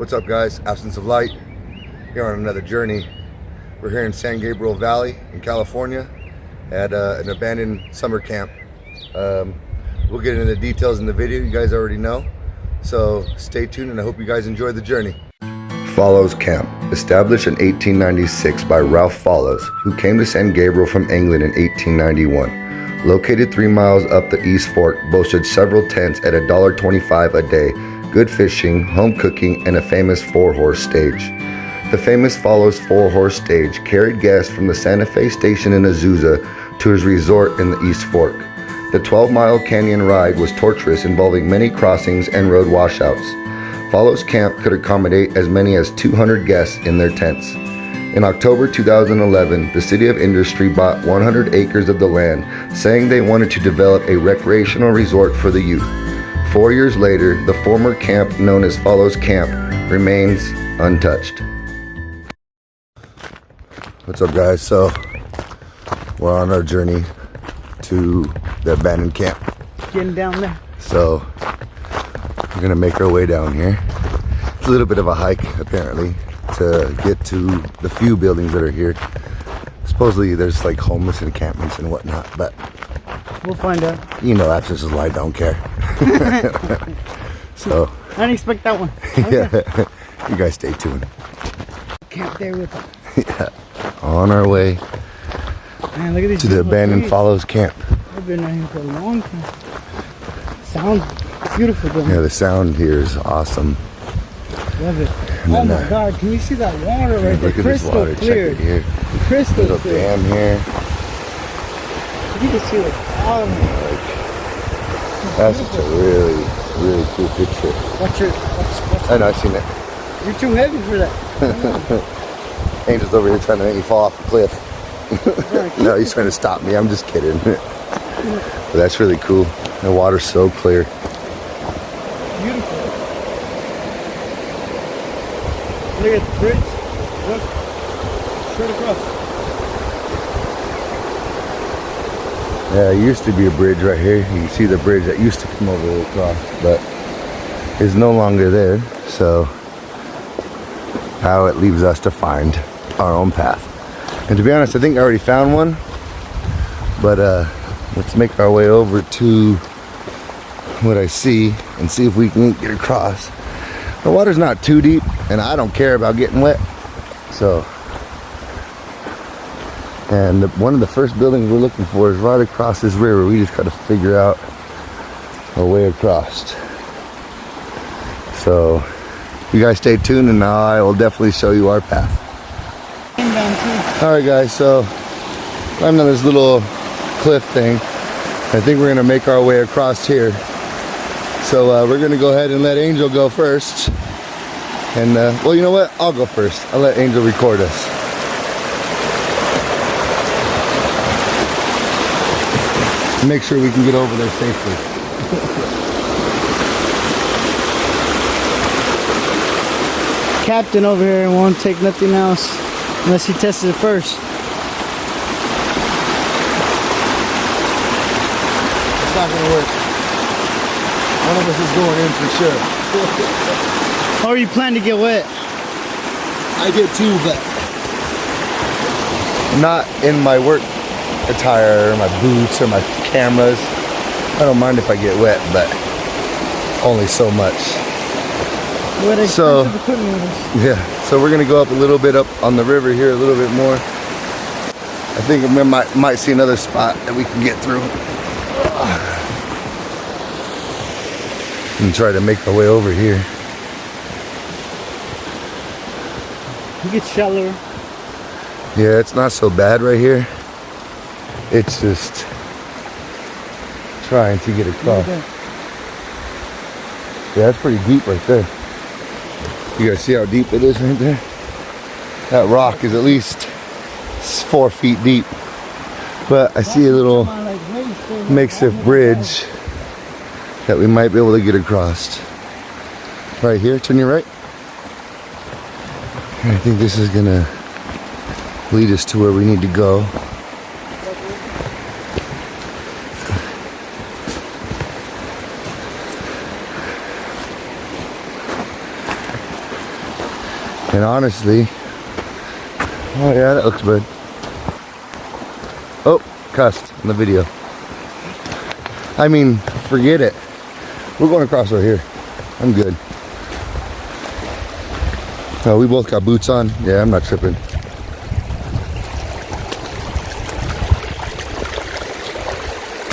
What's up, guys? Absence of Light here on another journey. We're here in San Gabriel Valley in California at an abandoned summer camp. We'll get into the details in the video, you guys already know, so stay tuned and I hope you guys enjoy the journey. Fallow's Camp, established in 1896 by Ralph Fallow, who came to San Gabriel from England in 1891. Located 3 miles up the East Fork, boasted several tents at $1.25 a day, good fishing, home cooking, and a famous 4-horse stage. The famous Fallow's 4-horse stage carried guests from the Santa Fe station in Azusa to his resort in the East Fork. The 12-mile canyon ride was torturous, involving many crossings and road washouts. Fallow's Camp could accommodate as many as 200 guests in their tents. In October 2011, the City of Industry bought 100 acres of the land, saying they wanted to develop a recreational resort for the youth. 4 years later, the former camp, known as Fallow's Camp, remains untouched. What's up, guys? So, we're on our journey to the abandoned camp. Getting down there. So, we're gonna make our way down here. It's a little bit of a hike, apparently, to get to the few buildings that are here. Supposedly there's like homeless encampments and whatnot, but we'll find out. You know, Absence of Light don't care. So I didn't expect that one. Yeah, you guys stay tuned. Camp there with them. Yeah, on our way. Man, look at these to the abandoned Fallow's Camp. I've been out here for a long time. Sounds beautiful, though. Yeah, the sound here is awesome. Love it. And oh then, my God, can you see that water right there? Look at this water, clear. check it here. Crystal little clear. dam here. You can see the bottom. That's just a really, really cool picture. Watch your, I know, I've seen it. You're too heavy for that. Angel's over here trying to make me fall off the cliff. No, he's trying to stop me. I'm just kidding. But that's really cool. The water's so clear. Beautiful. Look at the bridge. Look. Straight across. Yeah, it used to be a bridge right here. You can see the bridge that used to come over across, but is no longer there. So now it leaves us to find our own path. And to be honest, I think I already found one. But let's make our way over to what I see and see if we can get across. The water's not too deep, and I don't care about getting wet. So, and one of the first buildings we're looking for is right across this river. We just got to figure out a way across. So, you guys stay tuned, and I will definitely show you our path. All right, guys. So, I'm on this little cliff thing. I think we're gonna make our way across here. So we're gonna go ahead and let Angel go first. And well, you know what? I'll go first. I'll let Angel record us. Make sure we can get over there safely. Captain over here won't take nothing else unless he tests it first. It's not gonna work. One of us is going in for sure. Or you plan to get wet? I did too, but not in my work attire, or my boots, or my cameras. I don't mind if I get wet, but only so much. What expensive equipment it is. Yeah, so we're gonna go up a little bit up on the river here, a little bit more. I think we might see another spot that we can get through. And try to make our way over here. You get shallower. Yeah, it's not so bad right here. It's just trying to get across. Yeah, it's pretty deep right there. You guys see how deep it is right there? That rock is at least 4 feet deep. But I see a little makeshift bridge that we might be able to get across. Right here, turn your right. And I think this is gonna lead us to where we need to go. And honestly, oh yeah, that looks good. Oh, cussed on the video. I mean, forget it. We're going across right here. I'm good. Oh, we both got boots on. Yeah, I'm not tripping.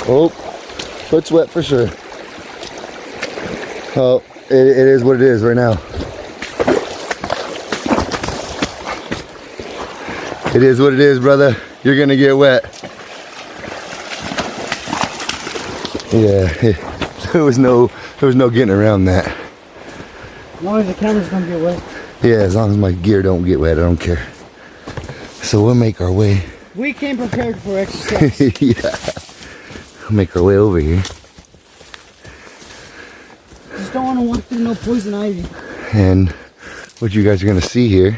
Oh, foot's wet for sure. Oh, it is what it is right now. It is what it is, brother. You're gonna get wet. Yeah, there was no getting around that. As long as the camera's gonna get wet. Yeah, as long as my gear don't get wet, I don't care. So we'll make our way. We came prepared for exercise. Yeah. We'll make our way over here. Just don't want to walk through no poison ivy. And what you guys are gonna see here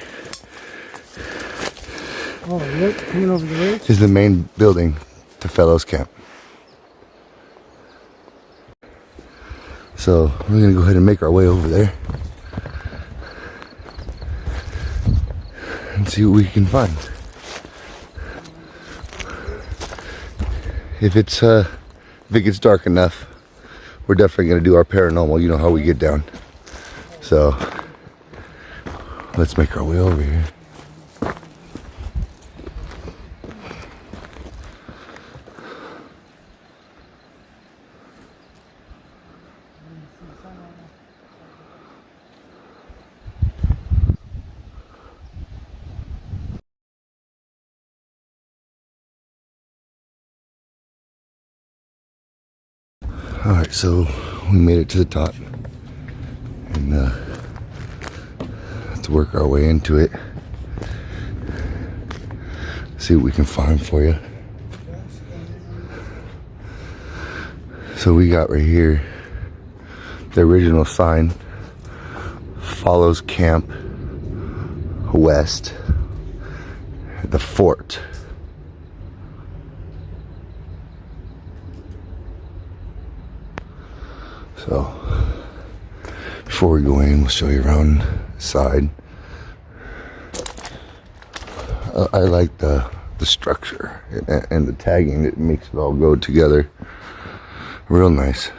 Oh, look, coming over the ridge. is the main building to Fallow's camp. So we're gonna go ahead and make our way over there and see what we can find. If it gets dark enough, we're definitely gonna do our paranormal. You know how we get down. So let's make our way over here. All right, so we made it to the top, and let's work our way into it. See what we can find for you. So we got right here the original sign, Fallow's Camp West, the fort. So before we go in, we'll show you around the side. I like the structure and the tagging. It makes it all go together real nice.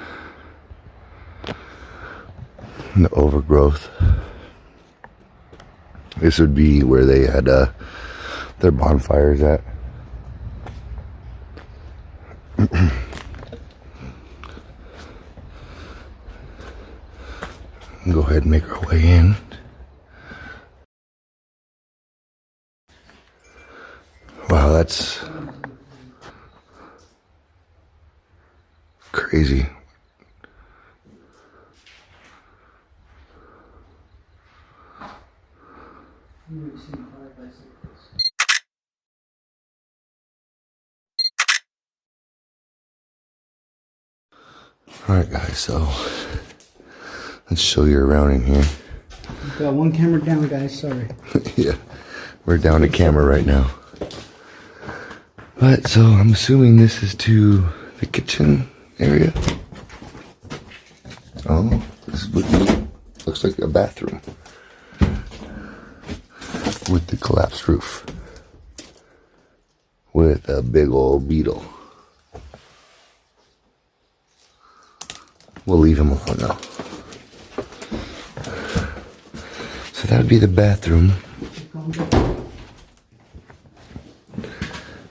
And the overgrowth. This would be where they had their bonfires at. Go ahead and make our way in. Wow, that's crazy. Alright guys, so let's show you around in here. We've got one camera down, guys, sorry. Yeah, we're down to camera right now. But so I'm assuming this is to the kitchen area. Oh, this looks like a bathroom with the collapsed roof with a big old beetle. We'll leave him alone now. So that would be the bathroom.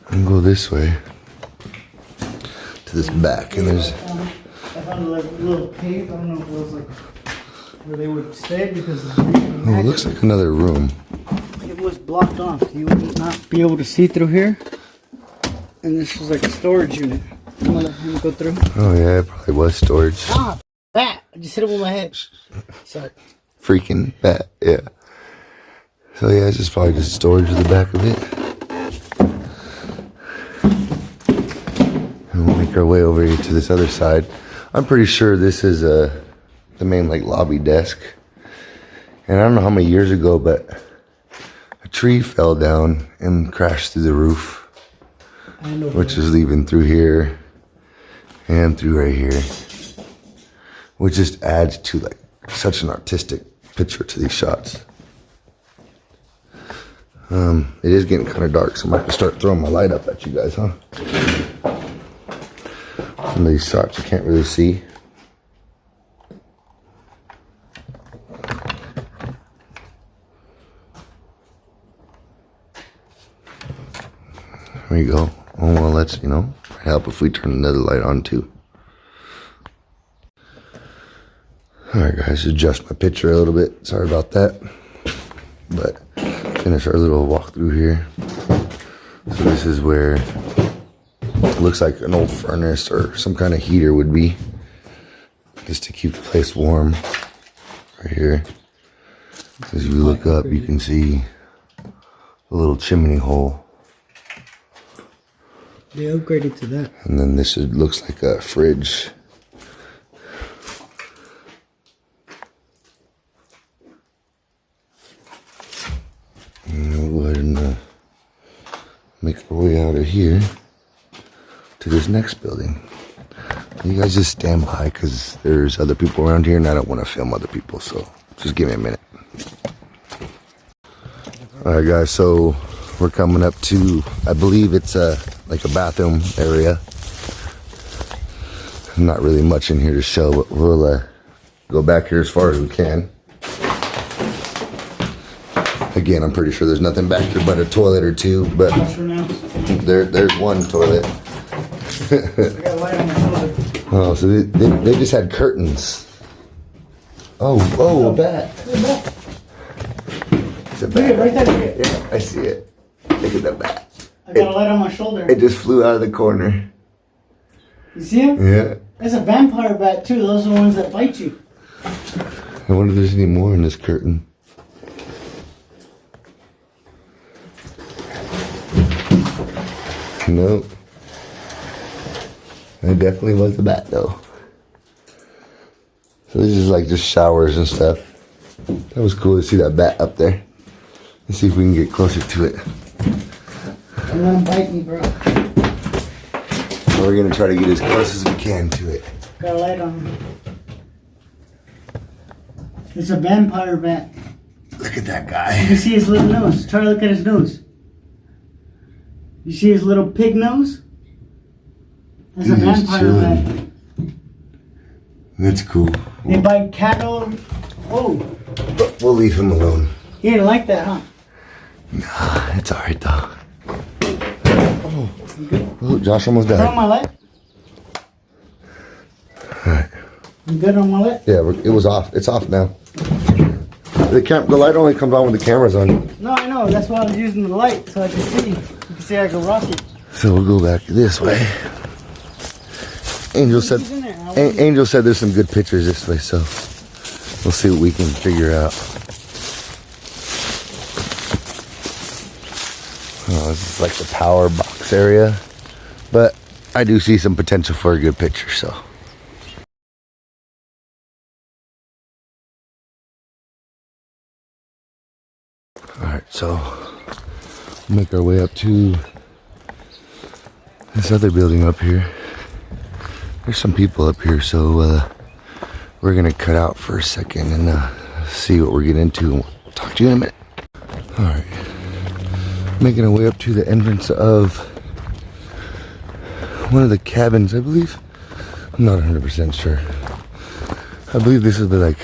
And go this way to this back, and there's. I found like a little cave. I don't know if it was like where they would stay because Oh, it looks like another room. it was blocked off. You would not be able to see through here. And this was like a storage unit. I'm gonna let him go through. Oh yeah, it probably was storage. Ah, bat! I just hit it with my head. Sorry. Freaking bat, yeah. So yeah, it's just probably just storage at the back of it. And we'll make our way over here to this other side. I'm pretty sure this is the main like lobby desk. And I don't know how many years ago, but a tree fell down and crashed through the roof, which is leaving through here and through right here, which just adds to like such an artistic picture to these shots. It is getting kind of dark, so I'm going to have to start throwing my light up at you guys, huh? Some of these shots you can't really see. There you go. Oh, well, let's, help if we turn another light on too. Alright guys, adjust my picture a little bit. Sorry about that. But finish our little walk through here. So this is where it looks like an old furnace or some kind of heater would be. Just to keep the place warm. Right here. As you look up, you can see a little chimney hole. They upgraded to that. And then this looks like a fridge. And we'll go ahead and make our way out of here to this next building. You guys just stand by because there's other people around here and I don't want to film other people, so just give me a minute. Alright guys, so we're coming up to, I believe it's like a bathroom area. Not really much in here to show, but we'll go back here as far as we can. Again, I'm pretty sure there's nothing back here but a toilet or two, but there's one toilet. I got a light on my shoulder. Oh, so they just had curtains. Oh, a bat. It's a bat. Right there. Yeah, I see it. Look at that bat. I got a light on my shoulder. It just flew out of the corner. You see him? Yeah. There's a vampire bat too. Those are the ones that bite you. I wonder if there's any more in this curtain. Nope. It definitely was a bat though. So this is like just showers and stuff. That was cool to see that bat up there. Let's see if we can get closer to it. Don't let him bite me, bro. We're gonna try to get as close as we can to it. Got a light on him. It's a vampire bat. Look at that You guy. can see his little nose. Try to look at his nose. You see his little pig nose? That's a He's just vampire chilling. bat. That's cool. They bite cattle. Oh, But we'll leave him alone. he didn't like that, huh? Nah, it's alright though. Oh, Josh almost Turn on died. my light. Alright. You good on my light? Yeah, it was off. It's off now. The light only comes on when the camera's on. No, I know. That's why I was using the light so I could see. You can see like a rocket. So we'll go back this way. Angel said He's in there. Angel said there's some good pictures this way, so we'll see what we can figure out. Oh, this is like the power box area, but I do see some potential for a good picture, so. Alright, so make our way up to this other building up here. There's some people up here, so we're gonna cut out for a second and see what we're getting into. We'll talk to you in a minute. Alright. Making our way up to the entrance of one of the cabins, I believe. I'm not 100% sure. I believe this is like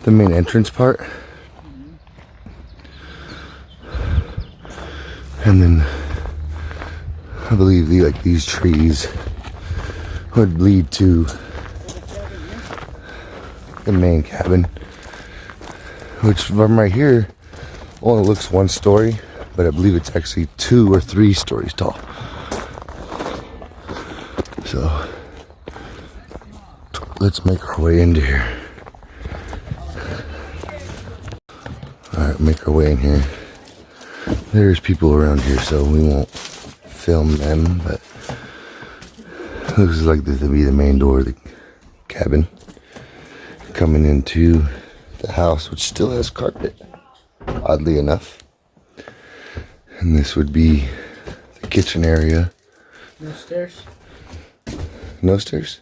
the main entrance part. And then I believe these trees would lead to the main cabin, which from right here only looks one story, but I believe it's actually 2 or 3 stories tall. So let's make our way into here. Alright, make our way in here. There's people around here, so we won't film them, but looks like this will be the main door of the cabin. Coming into the house, which still has carpet, oddly enough. And this would be the kitchen area. No stairs. No stairs?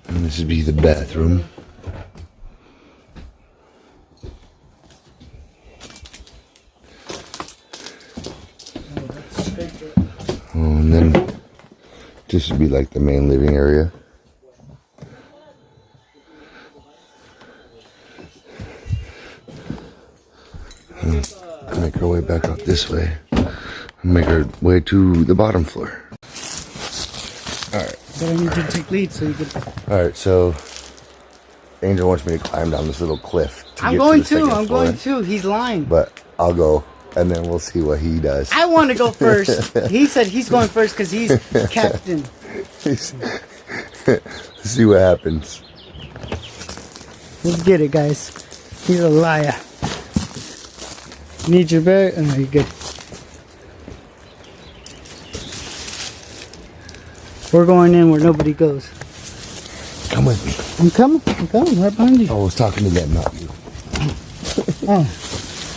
And this would be the bathroom. This would be like the main living area. Make our way back up this way. Make our way to the bottom floor. Alright. But I need you to take lead so you can. Alright, so Angel wants me to climb down this little cliff. I'm going to. He's lying. But I'll go, and then we'll see what he does. I want to go first. He said he's going first because he's captain. Let's see what happens. Let's get it, guys. He's a liar. Need your bag? Oh, no, you're good. We're going in where nobody goes. Come with me. I'm coming, right behind you. I was talking to them, not you. Oh,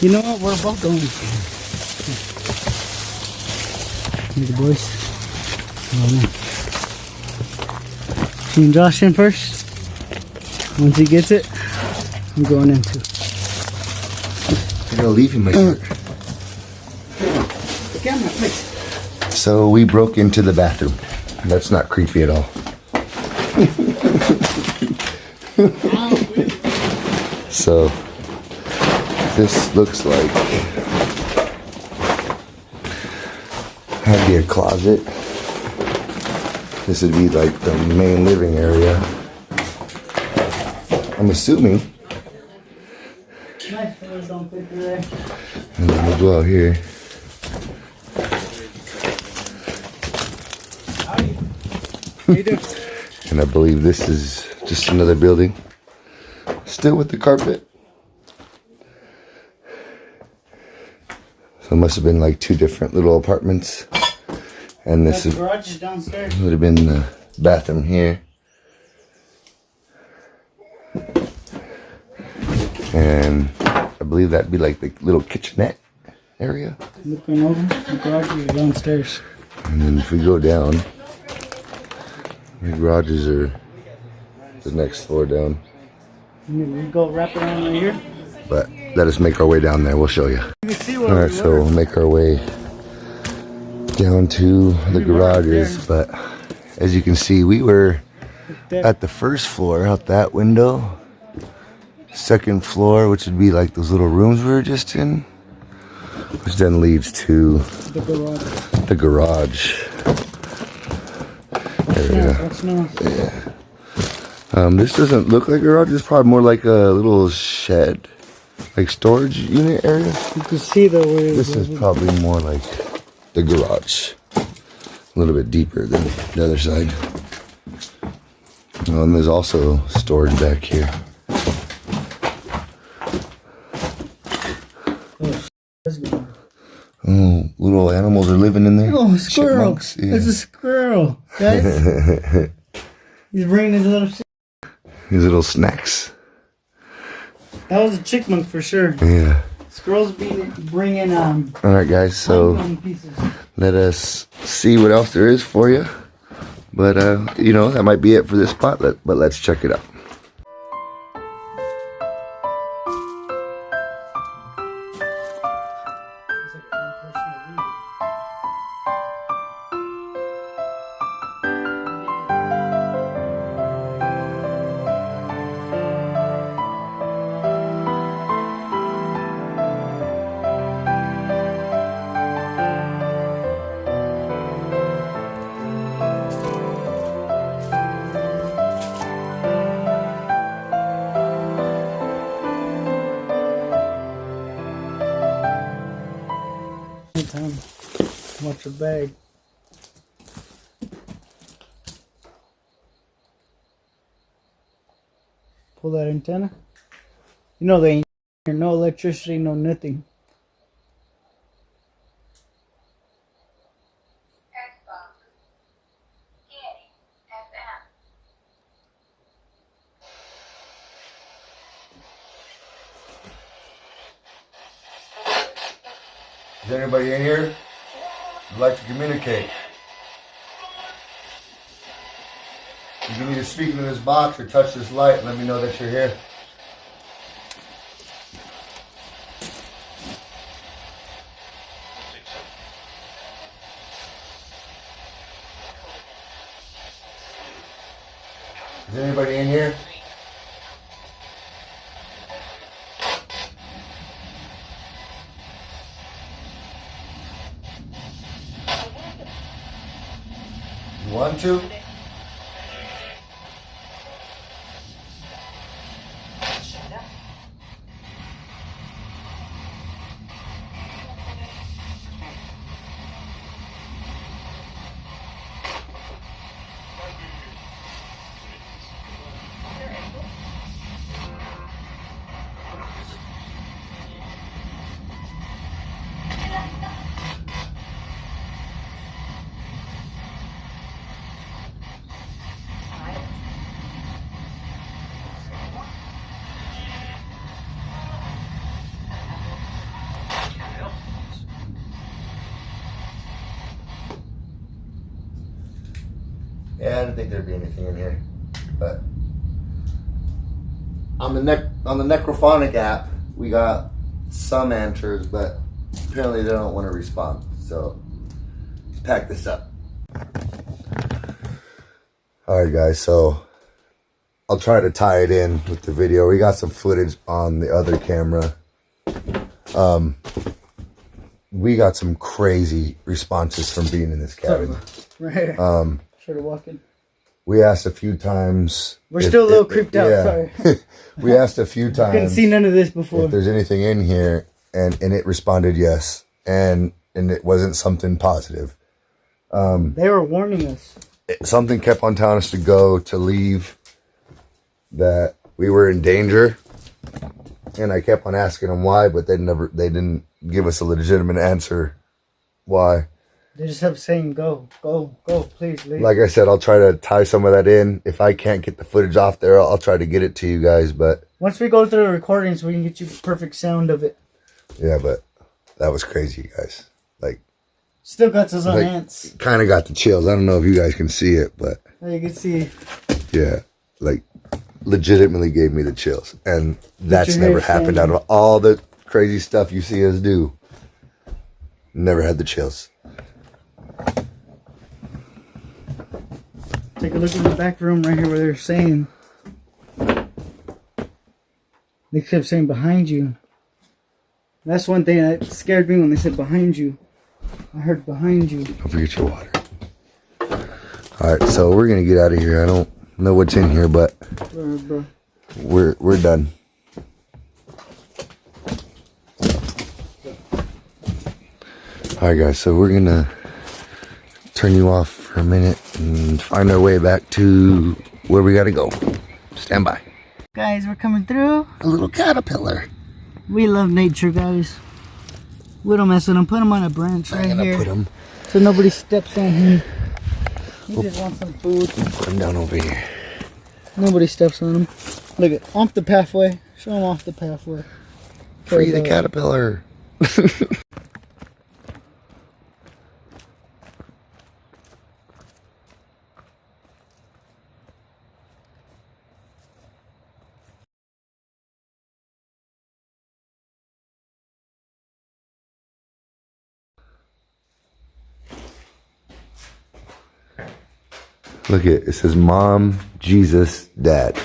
you know what? We're both going. Here, the boys. Oh, and Josh in first. Once he gets it, I'm going in too. I'm gonna leave him my shirt. The camera, please. So we broke into the bathroom. That's not creepy at all. So this looks like that'd be a closet. This would be like the main living area. I'm assuming. Nice fellas don't fit through there. And then we'll go out here. Howdy. How you doing? And I believe this is just another building. Still with the carpet. So it must have been like two different little apartments. And this The garage is downstairs. would have been the bathroom here. And I believe that'd be like the little kitchenette area. Looking over, the garage is downstairs. And then if we go down, the garages are the next floor down. We go wrap around right here. But let us make our way down there. We'll show you. You can see where Alright, so we'll make our way down to the garages. But as you can see, we were at the first floor out that window. Second floor, which would be like those little rooms we were just in, which then leads to the garage. There we go. Yeah. This doesn't look like a garage. It's probably more like a little shed, like storage unit area. You can see the way This is probably more like the garage, a little bit deeper than the other side. Oh, and there's also storage back here. Oh, little animals are living in there. Oh, squirrel! Chipmunks, yeah. It's a squirrel, guys. He's bringing his little. These little snacks. That was a chipmunk for sure. Yeah. Squirrels bringing All right, guys. So pieces. let us see what else there is for you. But you know, that might be it for this spot. But let's check it out. Time. Watch your bag. Pull that antenna. You know they ain't here, no electricity, no nothing. Is there anybody in here who'd like to communicate? You can either speak into this box or touch this light and let me know that you're here. Is anybody in here? You want to? Yeah, I didn't think there'd be anything in here, but on the Necrophonic app, we got some answers, but apparently they don't want to respond. So let's pack this up. All right, guys. So I'll try to tie it in with the video. We got some footage on the other camera. We got some crazy responses from being in this cabin. Right here. Started walking. We asked a few times. We're still a little creeped out. Yeah. Sorry. We asked a few times. Couldn't see none of this before. If there's anything in here, and it responded yes, and it wasn't something positive. They were warning us. Something kept on telling us to leave, that we were in danger, and I kept on asking them why, but they didn't give us a legitimate answer why. They just kept saying, go, please leave. Like I said, I'll try to tie some of that in. If I can't get the footage off there, I'll try to get it to you guys. But once we go through the recordings, we can get you the perfect sound of it. Yeah, but that was crazy, guys. Like, still got us on ants. Kind of got the chills. I don't know if you guys can see it, but you can see. Yeah, like legitimately gave me the chills, and that's never happened out of all the crazy stuff you see us do. Never had the chills. Take a look in the back room right here where they're saying. They kept saying behind you. That's one thing that scared me when they said behind you. I heard behind you. Don't forget your water. Alright, so we're gonna get out of here. I don't know what's in here, but we're done. Alright guys, so we're gonna turn you off for a minute and find our way back to where we gotta go. Stand by. Guys, we're coming through. A little caterpillar. We love nature, guys. We don't mess with them. Put him on a branch right here. Put him. So nobody steps on him. He just wants some food. Put him down over here. Nobody steps on him. Look at off the pathway. Show him off the pathway. Free the caterpillar. Look at it. It says Mom, Jesus, Dad.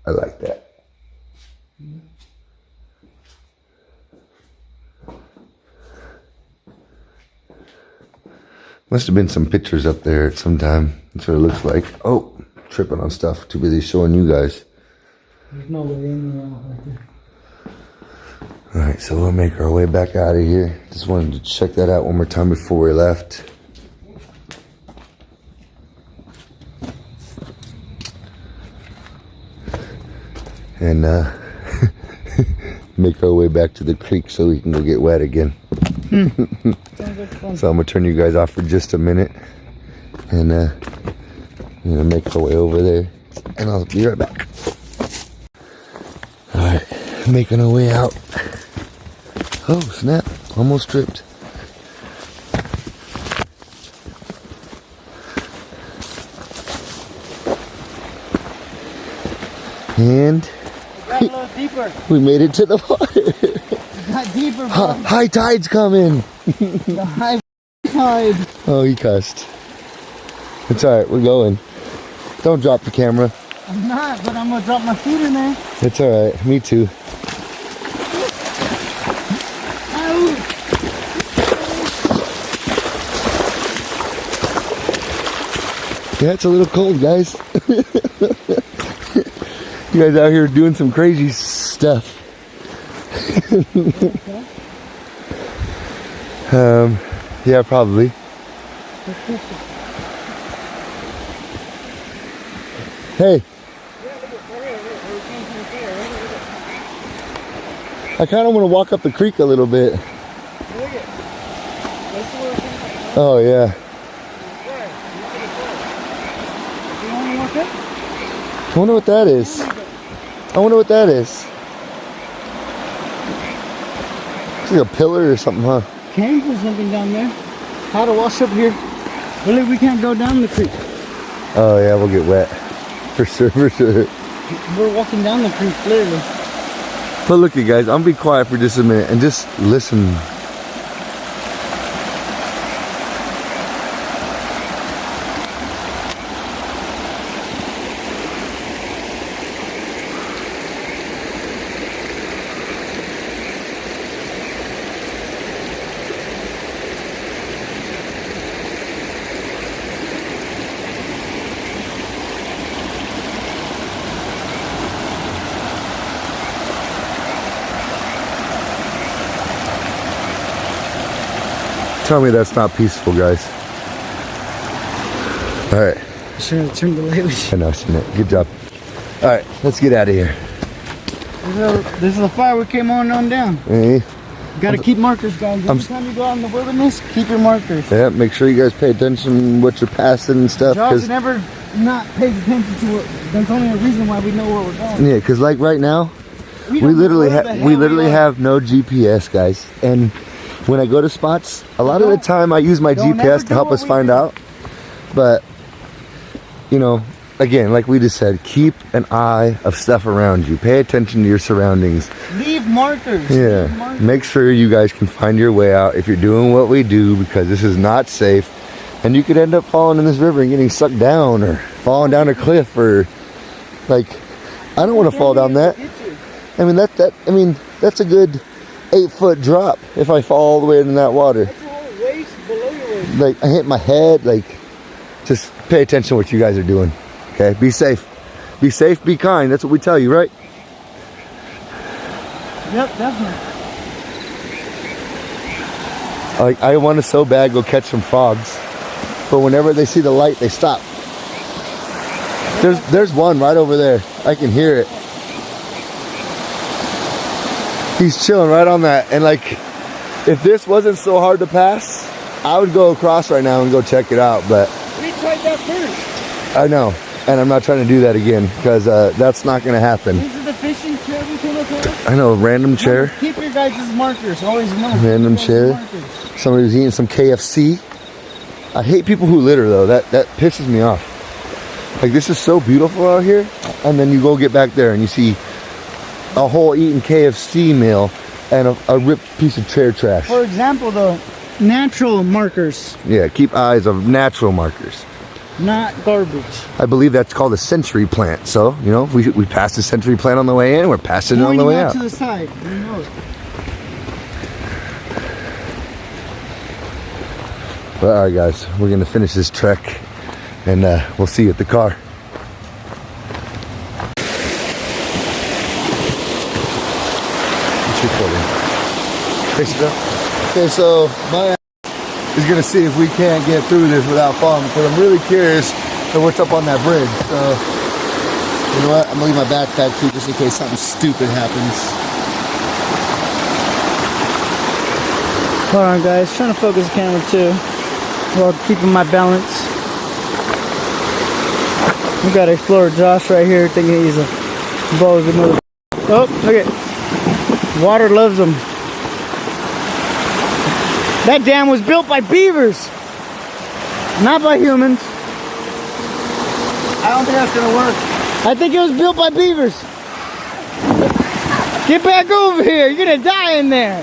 I like that. Must have been some pictures up there at some time. That's what it looks like. Oh, tripping on stuff. Too busy showing you guys. There's no way in or out right there. Alright, so we'll make our way back out of here. Just wanted to check that out one more time before we left. And make our way back to the creek so we can go get wet again. Sounds like fun. So I'm gonna turn you guys off for just a minute, and make our way over there, and I'll be right back. All right, making our way out. Oh snap! Almost tripped. And got a little deeper. We made it to the water. It got deeper, bro. High tide's coming. The high tide. Oh, he cussed. It's alright, we're going. Don't drop the camera. I'm not, but I'm gonna drop my feet in there. It's alright. Me too. Ow. Yeah, it's a little cold, guys. You guys out here doing some crazy stuff. Yeah, probably. Hey. I kind of want to walk up the creek a little bit. Oh, yeah. I wonder what that is. I wonder what that is. It's like a pillar or something, huh? Came for something down there. How to wash up here? Really, we can't go down the creek. Oh yeah, we'll get wet. For sure, for sure. We're walking down the creek, literally. But look, you guys, I'm gonna be quiet for just a minute and just listen. Tell me that's not peaceful, guys. All right. Should have turned the light. I know, isn't it? Good job. All right, let's get out of here. This is a fire we came on down. Hey. Gotta keep markers, guys. Every time you go out in the wilderness, keep your markers. Yeah, make sure you guys pay attention to what you're passing and stuff. Josh never not pays attention to it. There's only a reason why we know where we're going. Yeah, because like right now, we literally have no GPS, guys. And when I go to spots, a lot of the time I use my GPS to help us find out. But, you know, again, like we just said, keep an eye of stuff around you. Pay attention to your surroundings. Leave markers. Yeah. Leave markers. Make sure you guys can find your way out if you're doing what we do, because this is not safe. And you could end up falling in this river and getting sucked down, or falling down a cliff, or like, I don't want to fall down that. I mean, that's a good 8-foot drop if I fall all the way into that water. That's your whole waist below your waist. Like, I hit my head. Like, just pay attention to what you guys are doing. Okay, be safe. Be safe, be kind. That's what we tell you, right? Yep, definitely. Like, I want to so bad go catch some frogs, but whenever they see the light, they stop. There's one right over there. I can hear it. He's chilling right on that. And like, if this wasn't so hard to pass, I would go across right now and go check it out. But We tried that first. I know, and I'm not trying to do that again, because that's not going to happen. These are the fishing chair we came across. I know, random chair. Keep your guys' markers. Always remember. Random chair. Somebody was eating some KFC. I hate people who litter, though. That pisses me off. Like, this is so beautiful out here, and then you go get back there and you see a whole eaten KFC meal and a ripped piece of chair trash. For example, the natural markers, Yeah, keep eyes of natural markers. not garbage. I believe that's called a century plant. So, you know, we passed the century plant on the way in, we're passing it on the way out. To the side. You know it. But all right, guys, we're gonna finish this trek, and we'll see you at the car. Okay, so my ass is gonna see if we can't get through this without falling, because I'm really curious to what's up on that bridge. So, you know what? I'm gonna leave my backpack too, just in case something stupid happens. Hold on, guys. Trying to focus the camera too, while keeping my balance. We got Explorer Josh right here, thinking he's a ballsy mother. Oh, look at water loves him. That dam was built by beavers, not by humans. I don't think that's gonna work. I think it was built by beavers. Get back over here! You're gonna die in there.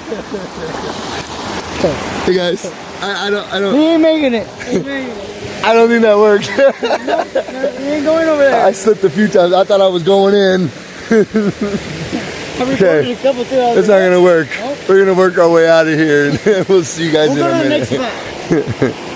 Hey guys, I don't. He ain't making it. He ain't making it. I don't think that worked. You ain't going over there. I slipped a few times. I thought I was going in. I recorded a couple things. It's not gonna work. Nope. We're gonna work our way out of here, and we'll see you guys We'll in go a to the minute. next spot.